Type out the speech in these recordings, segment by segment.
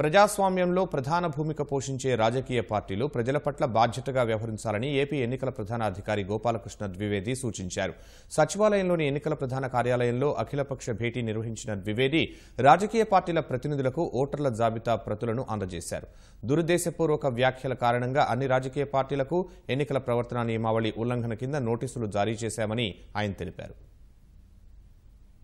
ప్రజాస్వామ్యంలో ప్రధాన భూమిక పోషించే రాజకీయ పార్టీలు ప్రజల పట్ల బాధ్యతగా వ్యవహరించాలని ఏపీ ఎన్నికల ప్రధాన అధికారి గోపాలకృష్ణ ద్వివేది సూచించారు. సచివాలయంలోని ఎన్నికల ప్రధాన కార్యాలయంలో అఖిలపక్ష భేటీ నిర్వహించిన ద్వివేది రాజకీయ పార్టీల ప్రతినిధులకు ఓటర్ల జాబితా ప్రతులను అందజేశారు. దురుద్దేశపూర్వక వ్యాఖ్యల కారణంగా అన్ని రాజకీయ పార్టీలకు ఎన్నికల ప్రవర్తనా నియమావళి ఉల్లంఘన కింద నోటీసులు జారీ చేశామని ఆయన తెలిపారు.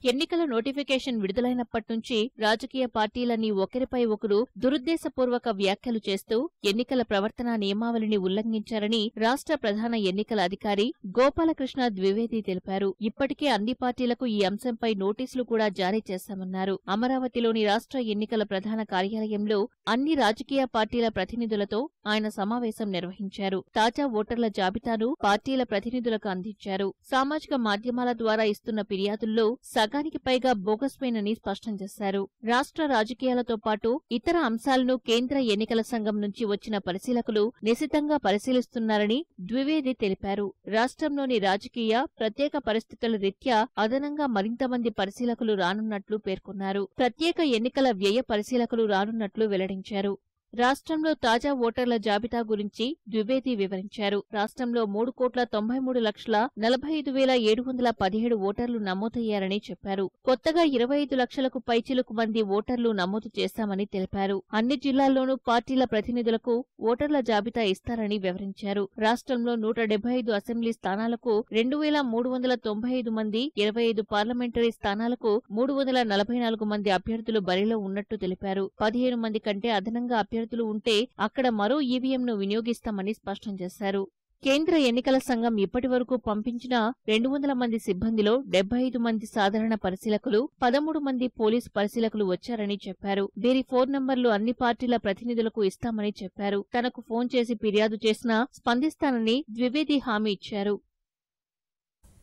ఎన్నికల నోటిఫికేషన్ విడుదలైనప్పటి నుంచి రాజకీయ పార్టీలన్నీ ఒకరిపై ఒకరు దురుద్దేశపూర్వక వ్యాఖ్యలు చేస్తూ ఎన్నికల ప్రవర్తనా నియమావళిని ఉల్లంఘించారని రాష్ట్ర ప్రధాన ఎన్నికల అధికారి గోపాలకృష్ణ ద్వివేది తెలిపారు. ఇప్పటికే అన్ని పార్టీలకు ఈ అంశంపై నోటీసులు కూడా జారీ చేశామన్నారు. అమరావతిలోని రాష్ట్ర ఎన్నికల ప్రధాన కార్యాలయంలో అన్ని రాజకీయ పార్టీల ప్రతినిధులతో ఆయన సమావేశం నిర్వహించారు. తాజా ఓటర్ల జాబితాను పార్టీల ప్రతినిధులకు అందించారు. సామాజిక మాధ్యమాల ద్వారా ఇస్తున్న ఫిర్యాదుల్లో సగానికి పైగా బోగస్వేనని స్పష్టం చేశారు. రాష్ట్ర రాజకీయాలతో పాటు ఇతర అంశాలను కేంద్ర ఎన్నికల సంఘం నుంచి వచ్చిన పరిశీలకులు నిశితంగా పరిశీలిస్తున్నారని ద్వివేది తెలిపారు. రాష్ట్రంలోని రాజకీయ ప్రత్యేక పరిస్థితుల రీత్యా అదనంగా మరింత మంది పరిశీలకులు రానున్నట్లు పేర్కొన్నారు. ప్రత్యేక ఎన్నికల వ్యయ పరిశీలకులు రానున్నట్లు వెల్లడించారు. రాష్ట్రంలో తాజా ఓటర్ల జాబితా గురించి ద్వివేది వివరించారు. రాష్ట్రంలో 3,93,45,717 ఓటర్లు నమోదయ్యారని చెప్పారు. కొత్తగా 25 లక్షలకు పైచిలుకు మంది ఓటర్లు నమోదు చేశామని తెలిపారు. అన్ని జిల్లాల్లోనూ పార్టీల ప్రతినిధులకు ఓటర్ల జాబితా ఇస్తారని వివరించారు. రాష్ట్రంలో 175 అసెంబ్లీ స్థానాలకు 2,395 మంది, 25 పార్లమెంటరీ స్థానాలకు 344 మంది అభ్యర్థులు బరిలో ఉన్నట్టు తెలిపారు. 15 మంది కంటే అదనంగా అభ్యర్థులు ఉంటే అక్కడ మరో ఈవీఎంను వినియోగిస్తామని స్పష్టం చేశారు. కేంద్ర ఎన్నికల సంఘం ఇప్పటి వరకు పంపించిన 200 మంది సిబ్బందిలో 75 మంది సాధారణ పరిశీలకులు, 13 మంది పోలీసు పరిశీలకులు వచ్చారని చెప్పారు. వీరి ఫోన్ నంబర్లు అన్ని పార్టీల ప్రతినిధులకు ఇస్తామని చెప్పారు. తనకు ఫోన్ చేసి ఫిర్యాదు చేసినా స్పందిస్తానని ద్వివేది హామీ ఇచ్చారు.